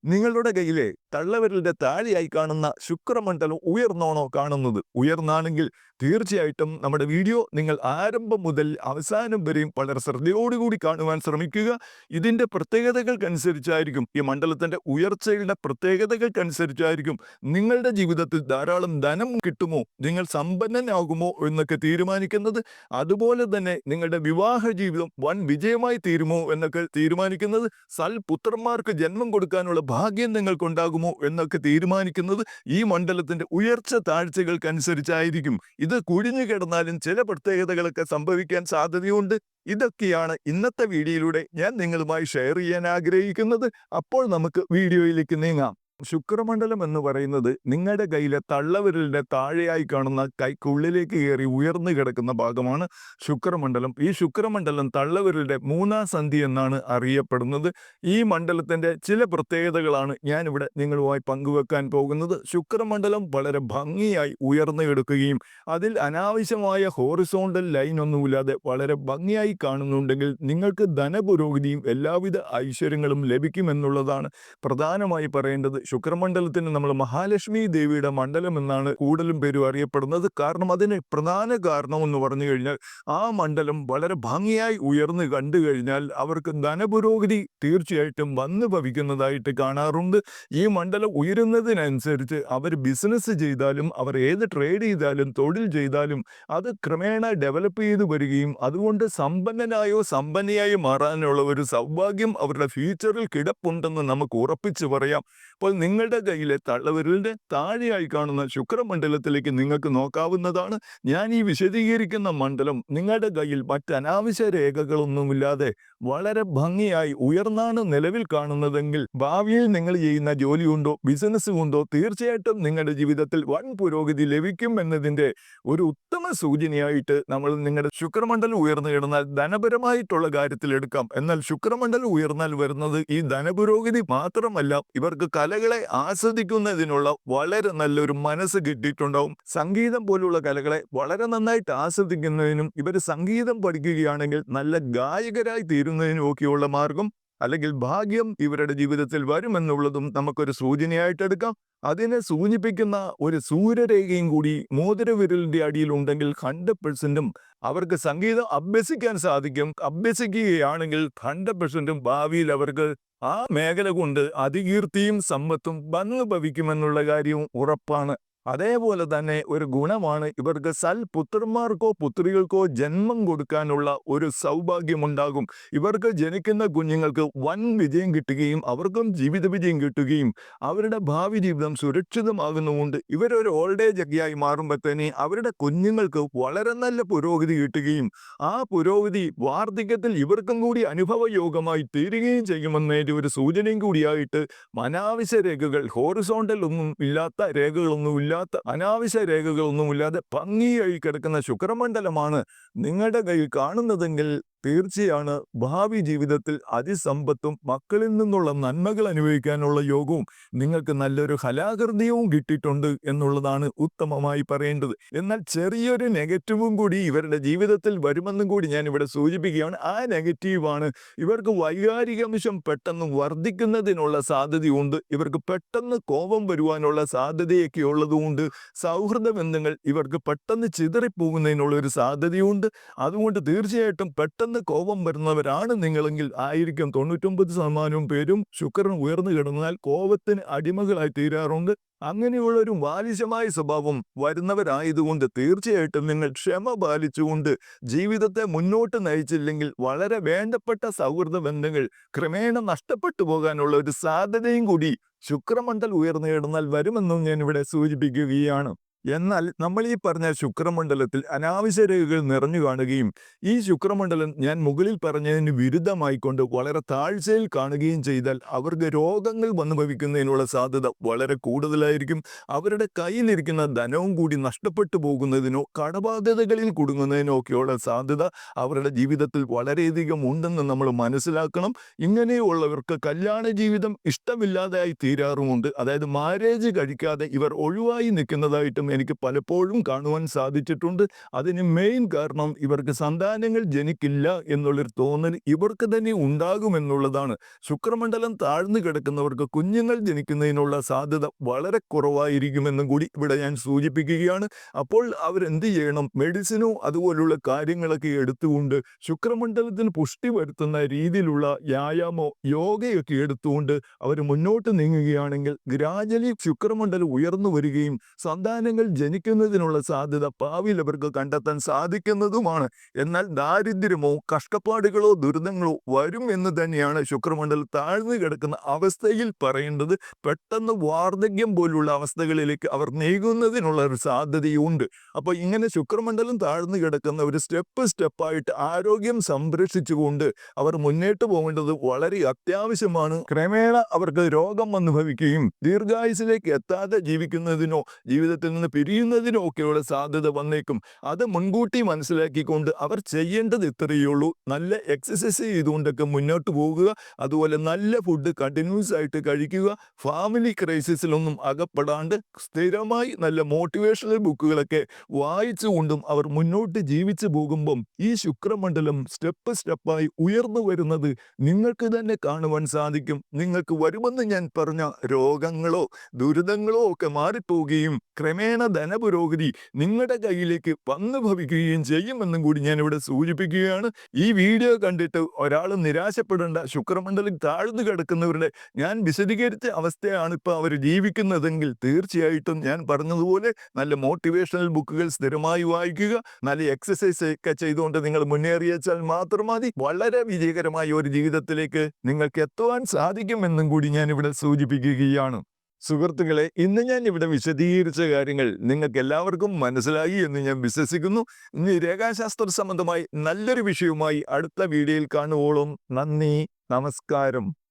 നിങ്ങളുടെ കയ്യിലെ തള്ളവിരലിന്റെ താഴെയായി കാണുന്ന ശുക്രമണ്ഡലം ഉയർന്നാണോ കാണുന്നത്? ഉയർന്നാണെങ്കിൽ തീർച്ചയായിട്ടും നമ്മുടെ വീഡിയോ നിങ്ങൾ ആരംഭം മുതൽ അവസാനം വരെയും വളരെ ശ്രദ്ധയോടുകൂടി കാണുവാൻ ശ്രമിക്കുക. ഇതിന്റെ പ്രത്യേകതകൾക്കനുസരിച്ചായിരിക്കും, ഈ മണ്ഡലത്തിന്റെ ഉയർച്ചയുടെ പ്രത്യേകതകൾക്കനുസരിച്ചായിരിക്കും നിങ്ങളുടെ ജീവിതത്തിൽ ധാരാളം ധനം കിട്ടുമോ, നിങ്ങൾ സമ്പന്നനാകുമോ എന്നൊക്കെ തീരുമാനിക്കുന്നത്. അതുപോലെ തന്നെ നിങ്ങളുടെ വിവാഹ ജീവിതം വൻ വിജയമായി തീരുമോ എന്നൊക്കെ തീരുമാനിക്കുന്നത്. സൽപുത്രന്മാർക്ക് ജന്മം കൊടുക്കാനുള്ള ഭാഗ്യം നിങ്ങൾക്കുണ്ടാകുമോ എന്നൊക്കെ തീരുമാനിക്കുന്നത് ഈ മണ്ഡലത്തിന്റെ ഉയർച്ച താഴ്ചകൾക്കനുസരിച്ചായിരിക്കും. ഇത് കുഴിഞ്ഞു കിടന്നാലും ചില പ്രത്യേകതകളൊക്കെ സംഭവിക്കാൻ സാധ്യതയുണ്ട്. ഇതൊക്കെയാണ് ഇന്നത്തെ വീഡിയോയിലൂടെ ഞാൻ നിങ്ങളുമായി ഷെയർ ചെയ്യാൻ ആഗ്രഹിക്കുന്നത്. അപ്പോൾ നമുക്ക് വീഡിയോയിലേക്ക് നീങ്ങാം. ശുക്രമണ്ഡലം എന്ന് പറയുന്നത് നിങ്ങളുടെ കയ്യിലെ തള്ളവിരലിന്റെ താഴെയായി കാണുന്ന കൈക്കുള്ളിലേക്ക് കയറി ഉയർന്നു കിടക്കുന്ന ഭാഗമാണ് ശുക്രമണ്ഡലം. ഈ ശുക്രമണ്ഡലം തള്ളവിരലിന്റെ മൂന്നാം സന്ധി എന്നാണ് അറിയപ്പെടുന്നത്. ഈ മണ്ഡലത്തിന്റെ ചില പ്രത്യേകതകളാണ് ഞാനിവിടെ നിങ്ങളുമായി പങ്കുവെക്കാൻ പോകുന്നത്. ശുക്രമണ്ഡലം വളരെ ഭംഗിയായി ഉയർന്നു കിടക്കുകയും അതിൽ അനാവശ്യമായ ഹോറിസോണ്ടൽ ലൈൻ ഒന്നുമില്ലാതെ വളരെ ഭംഗിയായി കാണുന്നുണ്ടെങ്കിൽ നിങ്ങൾക്ക് ധനപുരോഗതിയും എല്ലാവിധ ഐശ്വര്യങ്ങളും ലഭിക്കുമെന്നുള്ളതാണ് പ്രധാനമായി പറയേണ്ടത്. ശുക്രമണ്ഡലത്തിന് നമ്മൾ മഹാലക്ഷ്മി ദേവിയുടെ മണ്ഡലം എന്നാണ് കൂടുതലും പേരും അറിയപ്പെടുന്നത്. കാരണം അതിന് പ്രധാന കാരണം എന്ന് പറഞ്ഞു കഴിഞ്ഞാൽ ആ മണ്ഡലം വളരെ ഭംഗിയായി ഉയർന്നു കണ്ടു കഴിഞ്ഞാൽ അവർക്ക് ധനപുരോഗതി തീർച്ചയായിട്ടും വന്നു ഭവിക്കുന്നതായിട്ട് കാണാറുണ്ട്. ഈ മണ്ഡലം ഉയരുന്നതിനനുസരിച്ച് അവർ ബിസിനസ് ചെയ്താലും അവർ ഏത് ട്രേഡ് ചെയ്താലും തൊഴിൽ ചെയ്താലും അത് ക്രമേണ ഡെവലപ്പ് ചെയ്തു വരികയും അതുകൊണ്ട് സമ്പന്നനായോ സമ്പന്നയായോ മാറാനുള്ള ഒരു സൗഭാഗ്യം അവരുടെ ഫ്യൂച്ചറിൽ കിടപ്പുണ്ടെന്ന് നമുക്ക് ഉറപ്പിച്ചു പറയാം. അപ്പോൾ നിങ്ങളുടെ കയ്യിലെ തള്ളവിരലിന്റെ താഴെയായി കാണുന്ന ശുക്രമണ്ഡലത്തിലേക്ക് നിങ്ങൾക്ക് നോക്കാവുന്നതാണ്. ഞാൻ ഈ വിശദീകരിക്കുന്ന മണ്ഡലം നിങ്ങളുടെ കയ്യിൽ മറ്റനാവശ്യ രേഖകളൊന്നുമില്ലാതെ വളരെ ഭംഗിയായി ഉയർന്നാണ് നിലവിൽ കാണുന്നതെങ്കിൽ ഭാവിയിൽ നിങ്ങൾ ചെയ്യുന്ന ജോലി കൊണ്ടോ ബിസിനസ് കൊണ്ടോ തീർച്ചയായിട്ടും നിങ്ങളുടെ ജീവിതത്തിൽ വൻ പുരോഗതി ലഭിക്കും എന്നതിന്റെ ഒരു ഉത്തമ സൂചനയായിട്ട് നമ്മൾ നിങ്ങളുടെ ശുക്രമണ്ഡലം ഉയർന്നു കിടന്നാൽ ധനപരമായിട്ടുള്ള കാര്യത്തിൽ എടുക്കാം. എന്നാൽ ശുക്രമണ്ഡലം ഉയർന്നാൽ വരുന്നത് ഈ ധനപുരോഗതി മാത്രമല്ല, ഇവർക്ക് കലകളെ ആസ്വദിക്കുന്നതിനുള്ള വളരെ നല്ലൊരു മനസ്സ് കിട്ടിയിട്ടുണ്ടാവും. സംഗീതം പോലുള്ള കലകളെ വളരെ നന്നായിട്ട് ആസ്വദിക്കുന്നതിനും ഇവർ സംഗീതം പഠിക്കുകയാണെങ്കിൽ നല്ല ഗായകരായി തീരുന്നതിനും ഒക്കെയുള്ള മാർഗം അല്ലെങ്കിൽ ഭാഗ്യം ഇവരുടെ ജീവിതത്തിൽ വരുമെന്നുള്ളതും നമുക്കൊരു സൂചനയായിട്ടെടുക്കാം. അതിനെ സൂചിപ്പിക്കുന്ന ഒരു സൂര്യരേഖയും കൂടി മോതിരവിരലിന്റെ അടിയിൽ ഉണ്ടെങ്കിൽ 100%ഉം അവർക്ക് സംഗീതം അഭ്യസിക്കാൻ സാധിക്കും. അഭ്യസിക്കുകയാണെങ്കിൽ 100%ഉം ഭാവിയിൽ അവർക്ക് ആ മേഖല കൊണ്ട് അതികീർത്തിയും സമ്പത്തും വന്നു ഭവിക്കുമെന്നുള്ള കാര്യവും ഉറപ്പാണ്. അതേപോലെ തന്നെ ഒരു ഗുണമാണ് ഇവർക്ക് സൽപുത്രന്മാർക്കോ പുത്രികൾക്കോ ജന്മം കൊടുക്കാനുള്ള ഒരു സൗഭാഗ്യമുണ്ടാകും. ഇവർക്ക് ജനിക്കുന്ന കുഞ്ഞുങ്ങൾക്ക് വൻ വിജയം കിട്ടുകയും അവർക്കും ജീവിത വിജയം കിട്ടുകയും അവരുടെ ഭാവി ജീവിതം സുരക്ഷിതമാകുന്നതുകൊണ്ട് ഇവരൊരു ഓൾഡ് ഏജ് ഒക്കെയായി മാറുമ്പോഴത്തേന് അവരുടെ കുഞ്ഞുങ്ങൾക്ക് വളരെ നല്ല പുരോഗതി കിട്ടുകയും ആ പുരോഗതി വാർദ്ധക്യത്തിൽ ഇവർക്കും കൂടി അനുഭവയോഗമായി തീരുകയും ചെയ്യുമെന്നതിൻ്റെ ഒരു സൂചനയും കൂടിയായിട്ട് അനാവശ്യ രേഖകൾ, ഹോറിസോണ്ടൽ ഒന്നും ഇല്ലാത്ത രേഖകളൊന്നുമില്ല, അനാവശ്യ രേഖകളൊന്നുമില്ലാതെ ഭംഗിയായി കിടക്കുന്ന ശുക്രമണ്ഡലമാണ് നിങ്ങളുടെ കയ്യിൽ കാണുന്നതെങ്കിൽ തീർച്ചയാണ് ഭാവി ജീവിതത്തിൽ അതിസമ്പത്തും മക്കളിൽ നിന്നുള്ള നന്മകൾ അനുഭവിക്കാനുള്ള യോഗവും നിങ്ങൾക്ക് നല്ലൊരു കലാകൃതിയും കിട്ടിയിട്ടുണ്ട് എന്നുള്ളതാണ് ഉത്തമമായി പറയേണ്ടത്. എന്നാൽ ചെറിയൊരു നെഗറ്റീവും കൂടി ഇവരുടെ ജീവിതത്തിൽ വരുമെന്നും കൂടി ഞാൻ ഇവിടെ സൂചിപ്പിക്കുകയാണ്. ആ നെഗറ്റീവാണ് ഇവർക്ക് വൈകാരികാംശം പെട്ടെന്ന് വർദ്ധിക്കുന്നതിനുള്ള സാധ്യതയുണ്ട്. ഇവർക്ക് പെട്ടെന്ന് കോപം വരുവാനുള്ള സാധ്യതയൊക്കെ ഉള്ളതുകൊണ്ട് സൗഹൃദ ബന്ധങ്ങൾ ഇവർക്ക് പെട്ടെന്ന് ചിതറിപ്പോകുന്നതിനുള്ള ഒരു സാധ്യതയുണ്ട്. അതുകൊണ്ട് തീർച്ചയായിട്ടും പെട്ടെന്ന് കോപം വരുന്നവരാണ് നിങ്ങളെങ്കിൽ ആയിരിക്കും 99% പേരും ശുക്രൻ ഉയർന്നു കിടന്നാൽ കോപത്തിന് അടിമകളായി തീരാറുണ്ട്. അങ്ങനെയുള്ള ഒരു ബാലിശമായ സ്വഭാവം വരുന്നവരായതുകൊണ്ട് തീർച്ചയായിട്ടും നിങ്ങൾ ക്ഷമ പാലിച്ചുകൊണ്ട് ജീവിതത്തെ മുന്നോട്ട് നയിച്ചില്ലെങ്കിൽ വളരെ വേണ്ടപ്പെട്ട സൗഹൃദ ബന്ധങ്ങൾ ക്രമേണ നഷ്ടപ്പെട്ടു പോകാനുള്ള ഒരു സാധ്യതയും കൂടി ശുക്രമണ്ഡലം ഉയർന്നു കിടന്നാൽ വരുമെന്നും ഞാൻ ഇവിടെ സൂചിപ്പിക്കുകയാണ്. എന്നാൽ നമ്മൾ ഈ പറഞ്ഞ ശുക്രമണ്ഡലത്തിൽ അനാവശ്യ രേഖകൾ നിറഞ്ഞു കാണുകയും ഈ ശുക്രമണ്ഡലം ഞാൻ മുകളിൽ പറഞ്ഞതിന് വിരുദ്ധമായിക്കൊണ്ട് വളരെ താഴ്ചയിൽ കാണുകയും ചെയ്താൽ അവർക്ക് രോഗങ്ങൾ വന്നു ഭവിക്കുന്നതിനുള്ള സാധ്യത വളരെ കൂടുതലായിരിക്കും. അവരുടെ കയ്യിലിരിക്കുന്ന ധനവും കൂടി നഷ്ടപ്പെട്ടു പോകുന്നതിനോ കടബാധ്യതകളിൽ കുടുങ്ങുന്നതിനോ ഒക്കെയുള്ള സാധ്യത അവരുടെ ജീവിതത്തിൽ വളരെയധികം ഉണ്ടെന്ന് നമ്മൾ മനസ്സിലാക്കണം. ഇങ്ങനെയുള്ളവർക്ക് കല്യാണ ജീവിതം ഇഷ്ടമില്ലാതായി തീരാറുമുണ്ട്. അതായത് മാരേജ് കഴിക്കാതെ ഇവർ ഒഴിവായി നിൽക്കുന്നതായിട്ടും എനിക്ക് പലപ്പോഴും കാണുവാൻ സാധിച്ചിട്ടുണ്ട്. അതിന് മെയിൻ കാരണം ഇവർക്ക് സന്താനങ്ങൾ ജനിക്കില്ല എന്നുള്ളൊരു തോന്നൽ ഇവർക്ക് തന്നെ ഉണ്ടാകുമെന്നുള്ളതാണ്. ശുക്രമണ്ഡലം താഴ്ന്നു കിടക്കുന്നവർക്ക് കുഞ്ഞുങ്ങൾ ജനിക്കുന്നതിനുള്ള സാധ്യത വളരെ കുറവായിരിക്കുമെന്നും കൂടി ഇവിടെ ഞാൻ സൂചിപ്പിക്കുകയാണ്. അപ്പോൾ അവരെന്ത് ചെയ്യണം? മെഡിസിനോ അതുപോലുള്ള കാര്യങ്ങളൊക്കെ എടുത്തുകൊണ്ട് ശുക്രമണ്ഡലത്തിന് പുഷ്ടി വരുത്തുന്ന രീതിയിലുള്ള വ്യായാമോ യോഗയൊക്കെ എടുത്തുകൊണ്ട് അവർ മുന്നോട്ട് നീങ്ങുകയാണെങ്കിൽ ഗ്രാജുവലി ശുക്രമണ്ഡലം ഉയർന്നു വരികയും സന്താനങ്ങൾ ജനിക്കുന്നതിനുള്ള സാധ്യത ഭാവിയിൽ അവർക്ക് കണ്ടെത്താൻ സാധിക്കുന്നതുമാണ്. എന്നാൽ ദാരിദ്ര്യമോ കഷ്ടപ്പാടുകളോ ദുരിതങ്ങളോ വരും എന്ന് തന്നെയാണ് ശുക്രമണ്ഡലം താഴ്ന്നു കിടക്കുന്ന അവസ്ഥയിൽ പറയേണ്ടത്. പെട്ടെന്ന് വാർദ്ധക്യം പോലുള്ള അവസ്ഥകളിലേക്ക് അവർ നീങ്ങുന്നതിനുള്ള ഒരു സാധ്യതയുണ്ട്. അപ്പോൾ ഇങ്ങനെ ശുക്രമണ്ഡലം താഴ്ന്നു കിടക്കുന്ന ഒരു സ്റ്റെപ്പായിട്ട് ആരോഗ്യം സംരക്ഷിച്ചുകൊണ്ട് അവർ മുന്നോട്ട് പോകേണ്ടത് വളരെ അത്യാവശ്യമാണ്. ക്രമേണ അവർക്ക് രോഗം അനുഭവിക്കുകയും ദീർഘായുസിലേക്ക് എത്താതെ ജീവിക്കുന്നതിനോ ജീവിതത്തിൽ നിന്ന് പിരിയുന്നതിനോ ഒക്കെയുള്ള സാധ്യത വന്നേക്കും. അത് മുൻകൂട്ടി മനസ്സിലാക്കിക്കൊണ്ട് അവർ ചെയ്യേണ്ടത് ഇത്രയേ ഉള്ളൂ. നല്ല എക്സസൈസ് ചെയ്തുകൊണ്ടൊക്കെ മുന്നോട്ട് പോകുക. അതുപോലെ നല്ല ഫുഡ് കണ്ടിന്യൂസ് ആയിട്ട് കഴിക്കുക. ഫാമിലി ക്രൈസിസിലൊന്നും അകപ്പെടാണ്ട് സ്ഥിരമായി നല്ല മോട്ടിവേഷണൽ ബുക്കുകളൊക്കെ വായിച്ചുകൊണ്ടും അവർ മുന്നോട്ട് ജീവിച്ചു പോകുമ്പം ഈ ശുക്രമണ്ഡലം സ്റ്റെപ്പായി ഉയർന്നു വരുന്നത് നിങ്ങൾക്ക് തന്നെ കാണുവാൻ സാധിക്കും. നിങ്ങൾക്ക് വരുമെന്ന് ഞാൻ പറഞ്ഞ രോഗങ്ങളോ ദുരിതങ്ങളോ ഒക്കെ മാറിപ്പോവുകയും ക്രമേണ ധനപുരോഗതി നിങ്ങളുടെ കയ്യിലേക്ക് വന്നു ഭവിക്കുകയും ചെയ്യുമെന്നും കൂടി ഞാൻ ഇവിടെ സൂചിപ്പിക്കുകയാണ്. ഈ വീഡിയോ കണ്ടിട്ട് ഒരാൾ നിരാശപ്പെടേണ്ട. ശുക്രമണ്ഡലം താഴ്ന്നു കിടക്കുന്നവരുടെ ഞാൻ വിശദീകരിച്ച അവസ്ഥയാണ് ഇപ്പോൾ അവർ ജീവിക്കുന്നതെങ്കിൽ തീർച്ചയായിട്ടും ഞാൻ പറഞ്ഞതുപോലെ നല്ല മോട്ടിവേഷണൽ ബുക്കുകൾ സ്ഥിരമായി വായിക്കുക. നല്ല എക്സസൈസ് ഒക്കെ ചെയ്തുകൊണ്ട് നിങ്ങൾ മുന്നേറിയാൽ മാത്രം മതി. വളരെ വിജയകരമായ ഒരു ജീവിതത്തിലേക്ക് നിങ്ങൾക്ക് എത്തുവാൻ സാധിക്കുമെന്നും കൂടി ഞാൻ ഇവിടെ സൂചിപ്പിക്കുകയാണ്. സുഹൃത്തുക്കളെ, ഇന്ന് ഞാൻ ഇവിടെ വിശദീകരിച്ച കാര്യങ്ങൾ നിങ്ങൾക്ക് എല്ലാവർക്കും മനസ്സിലായി എന്ന് ഞാൻ വിശ്വസിക്കുന്നു. ഇനി രേഖാശാസ്ത്ര സംബന്ധമായി നല്ലൊരു വിഷയവുമായി അടുത്ത വീഡിയോയിൽ കാണുവോളും നന്ദി, നമസ്കാരം.